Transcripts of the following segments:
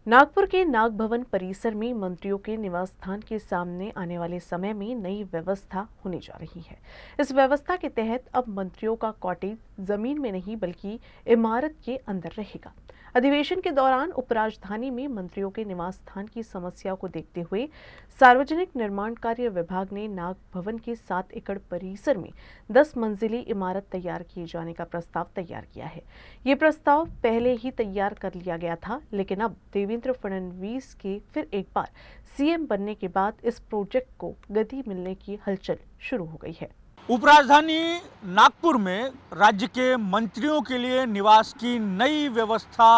नागपुर के नाग भवन परिसर में मंत्रियों के निवास स्थान के सामने आने वाले समय में नई व्यवस्था होने जा रही है। इस व्यवस्था के तहत अब मंत्रियों का कॉटेज जमीन में नहीं बल्कि इमारत के अंदर रहेगा। अधिवेशन के दौरान उपराजधानी में मंत्रियों के निवास स्थान की समस्या को देखते हुए सार्वजनिक निर्माण कार्य विभाग ने नाग भवन के 7 एकड़ परिसर में 10 मंजिली इमारत तैयार किए जाने का प्रस्ताव तैयार किया है। ये प्रस्ताव पहले ही तैयार कर लिया गया था, लेकिन अब देवेंद्र फडणवीस के फिर एक बार सीएम बनने के बाद इस प्रोजेक्ट को गति मिलने की हलचल शुरू हो गई है। उपराजधानी नागपुर में राज्य के मंत्रियों के लिए निवास की नई व्यवस्था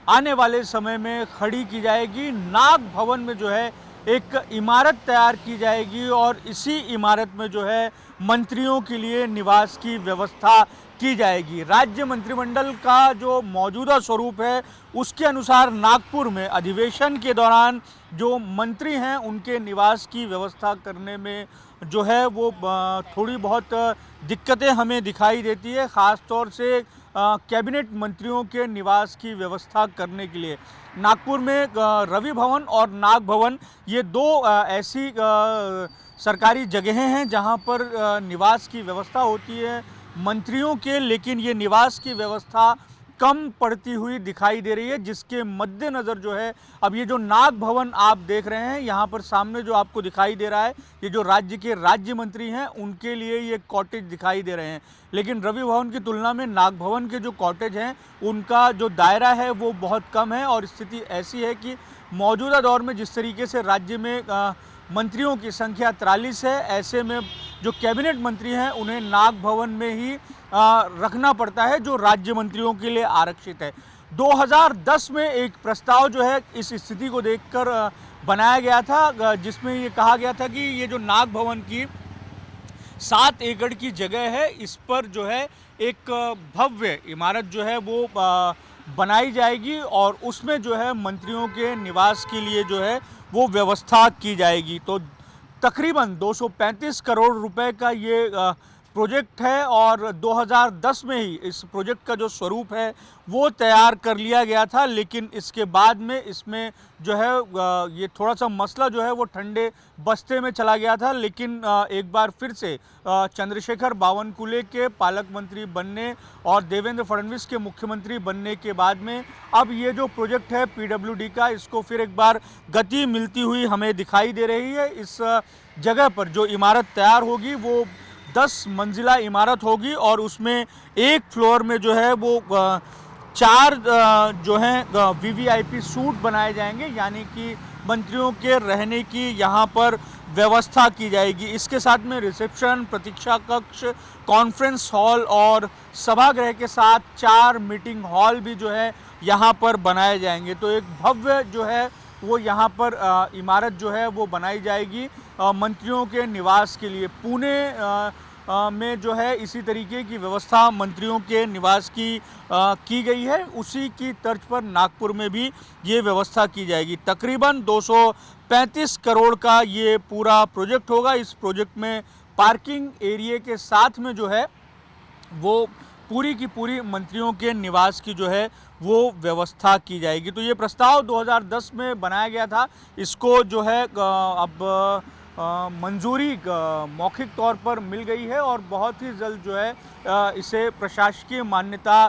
आने वाले समय में खड़ी की जाएगी। नाग भवन में जो है एक इमारत तैयार की जाएगी और इसी इमारत में जो है मंत्रियों के लिए निवास की व्यवस्था की जाएगी। राज्य मंत्रिमंडल का जो मौजूदा स्वरूप है उसके अनुसार नागपुर में अधिवेशन के दौरान जो मंत्री हैं उनके निवास की व्यवस्था करने में जो है वो थोड़ी बहुत दिक्कतें हमें दिखाई देती है, ख़ास तौर से कैबिनेट मंत्रियों के निवास की व्यवस्था करने के लिए। नागपुर में रवि भवन और नाग भवन ये दो ऐसी सरकारी जगहें हैं जहां पर निवास की व्यवस्था होती है मंत्रियों के, लेकिन ये निवास की व्यवस्था कम पड़ती हुई दिखाई दे रही है, जिसके मद्देनज़र जो है अब ये जो नाग भवन आप देख रहे हैं यहाँ पर सामने जो आपको दिखाई दे रहा है, ये जो राज्य के राज्य मंत्री हैं उनके लिए ये कॉटेज दिखाई दे रहे हैं। लेकिन रवि भवन की तुलना में नाग भवन के जो कॉटेज हैं उनका जो दायरा है वो बहुत कम है और स्थिति ऐसी है कि मौजूदा दौर में जिस तरीके से राज्य में मंत्रियों की संख्या 43 है, ऐसे में जो कैबिनेट मंत्री हैं उन्हें नाग भवन में ही रखना पड़ता है जो राज्य मंत्रियों के लिए आरक्षित है। 2010 में एक प्रस्ताव जो है इस स्थिति को देखकर बनाया गया था, जिसमें ये कहा गया था कि ये जो नाग भवन की 7 एकड़ की जगह है इस पर जो है एक भव्य इमारत जो है वो बनाई जाएगी और उसमें जो है मंत्रियों के निवास के लिए जो है वो व्यवस्था की जाएगी। तो तकरीबन 235 करोड़ रुपए का ये प्रोजेक्ट है और 2010 में ही इस प्रोजेक्ट का जो स्वरूप है वो तैयार कर लिया गया था, लेकिन इसके बाद में इसमें जो है ये थोड़ा सा मसला जो है वो ठंडे बस्ते में चला गया था। लेकिन एक बार फिर से चंद्रशेखर बावनकुले के पालक मंत्री बनने और देवेंद्र फडणवीस के मुख्यमंत्री बनने के बाद में अब ये जो प्रोजेक्ट है पीडब्ल्यूडी का, इसको फिर एक बार गति मिलती हुई हमें दिखाई दे रही है। इस जगह पर जो इमारत तैयार होगी वो 10 मंजिला इमारत होगी और उसमें एक फ्लोर में जो है वो 4 जो हैं वीवीआईपी सूट बनाए जाएंगे, यानी कि मंत्रियों के रहने की यहाँ पर व्यवस्था की जाएगी। इसके साथ में रिसेप्शन, प्रतीक्षा कक्ष, कॉन्फ्रेंस हॉल और सभागृह के साथ 4 मीटिंग हॉल भी जो है यहाँ पर बनाए जाएंगे। तो एक भव्य जो है वो यहाँ पर इमारत जो है वो बनाई जाएगी मंत्रियों के निवास के लिए। पुणे में जो है इसी तरीके की व्यवस्था मंत्रियों के निवास की गई है, उसी की तर्ज पर नागपुर में भी ये व्यवस्था की जाएगी। तकरीबन 235 करोड़ का ये पूरा प्रोजेक्ट होगा। इस प्रोजेक्ट में पार्किंग एरिया के साथ में जो है वो पूरी की पूरी मंत्रियों के निवास की जो है वो व्यवस्था की जाएगी। तो ये प्रस्ताव 2010 में बनाया गया था, इसको जो है अब मंजूरी मौखिक तौर पर मिल गई है और बहुत ही जल्द जो है इसे प्रशासकीय मान्यता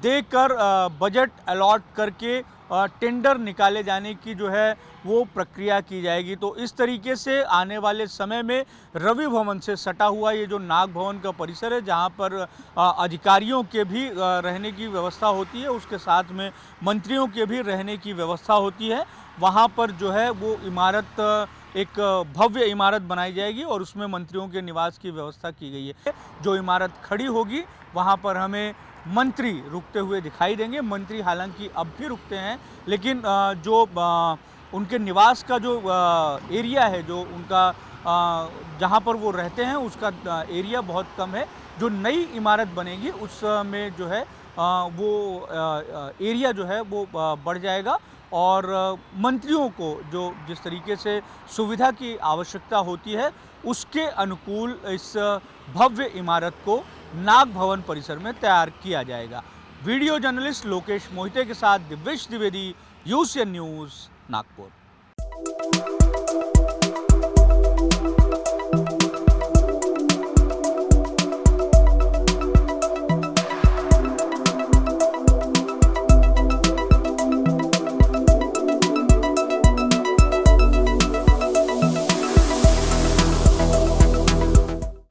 देकर बजट अलॉट करके टेंडर निकाले जाने की जो है वो प्रक्रिया की जाएगी। तो इस तरीके से आने वाले समय में रवि भवन से सटा हुआ ये जो नाग भवन का परिसर है, जहां पर अधिकारियों के भी रहने की व्यवस्था होती है, उसके साथ में मंत्रियों के भी रहने की व्यवस्था होती है, वहां पर जो है वो इमारत एक भव्य इमारत बनाई जाएगी और उसमें मंत्रियों के निवास की व्यवस्था की गई है। जो इमारत खड़ी होगी वहां पर हमें मंत्री रुकते हुए दिखाई देंगे। मंत्री हालांकि अब भी रुकते हैं, लेकिन जो उनके निवास का जो एरिया है, जो उनका जहां पर वो रहते हैं उसका एरिया बहुत कम है। जो नई इमारत बनेगी उसमें जो है वो एरिया जो है वो बढ़ जाएगा और मंत्रियों को जो जिस तरीके से सुविधा की आवश्यकता होती है उसके अनुकूल इस भव्य इमारत को नाग भवन परिसर में तैयार किया जाएगा। वीडियो जर्नलिस्ट लोकेश मोहिते के साथ दिव्येश द्विवेदी, यूसीएन न्यूज़, नागपुर।